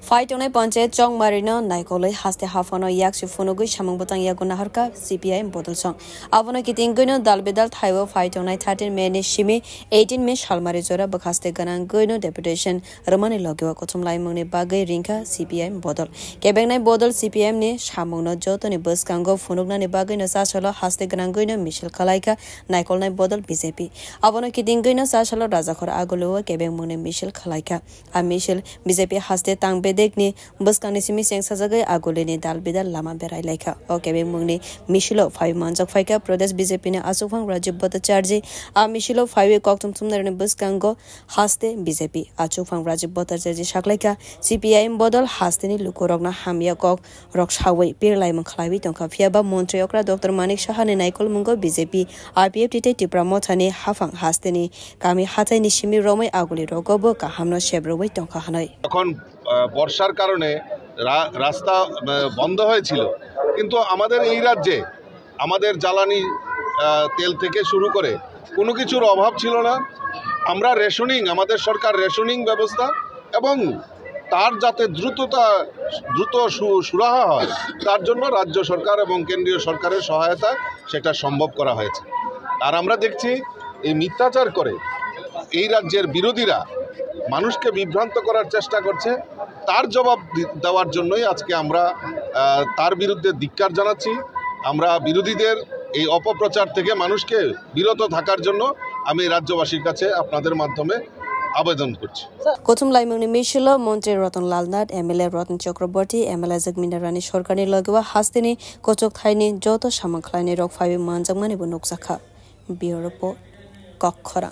Fightonai Panche Chong Marino, Nicolai, Haste Hafano Yaksu Fonogui, Shamangotang Yagunaharka, CPI Bottle Song. Avano Kitinguno, Dalbedal, Taiwo, Fightonai, 13 Mene Shimi, 18 Mish Halmarizora, Bakaste Ganan, Guino, Deputation, Romani Logua, Kotum Laimone, Bagay, Rinka, CPI Bottle. Kebenai Bottle, CPM ne, Shamono, Jotoni, Buskango, Fonogna, Bagino, Sashala, Haste Gananguino, Michel Kalaika, Nicolai Bottle, BZP. Avano Kitinguino, Sashala, Razakor Agolo, Kebemone, Michel Kalaika, a Michel, BZP Haste Tang Bedekni, Buskani Simi Sazaga, Agolini, Dalbida, Lama Berai Leka, Okebe Muni, Michelo, 5 months of Fika, Prodes BZP, Asufang Rajib Bota Charge, a Michelo, 5 week Octum Sumner and Buskango, Haste, BZP, Achufang Rajib Bota Charge Shakleka, CPI Bodol, Hastini, Lukorogna, Hamia Kok, Rokshawi, Peer Lime Klavi, Tonkafiaba, Montreokra, Dr. Manik Shahan and Nicol Mungo, BZP, RPF Titi Pramotani, Hafang Hastini, Kami Hatani Shimi Rome, Aguli Rogobo, Kahamno Shebro, Tonkahanoi. বর্ষার কারণে রাস্তা বন্ধ হয়েছিল কিন্তু আমাদের এই রাজ্যে আমাদের জ্বালানি তেল থেকে শুরু করে কোনো কিছুর অভাব ছিল না আমরা রেশনিং আমাদের সরকার রেশনিং ব্যবস্থা এবং তার যাতে দ্রুত সুরাহা হয় তার জন্য রাজ্য সরকার এবং কেন্দ্রীয় সরকারের সহায়তা সেটা সম্ভব করা হয়েছে আর আমরা দেখছি এই মিথ্যাচার করে এই রাজ্যের বিরোধীরা মানুষকে বিভ্রান্ত করার চেষ্টা করছে তার জবাব দেওয়ার জন্যই আজকে আমরা তার বিরুদ্ধে ধিক্কার জানাচ্ছি আমরা বিরোধীদের এই অপপ্রচার থেকে মানুষকে বিরত থাকার জন্য আমি রাজ্যবাসীর কাছে আপনাদের মাধ্যমে আবেদন করছি প্রথম লাইমনি মিশল মন্ত্রী রতন লালনাথ এমএলএ রতন চক্রবর্তী এমএলএ জগমিনা রানী সরকারনি লগেওয়া হাস্তিনি কচক থাইনি যত সামাখলাইনি রক ফাইভ মানজাকমানি বনুকজাখা বিউরো কক্ষরা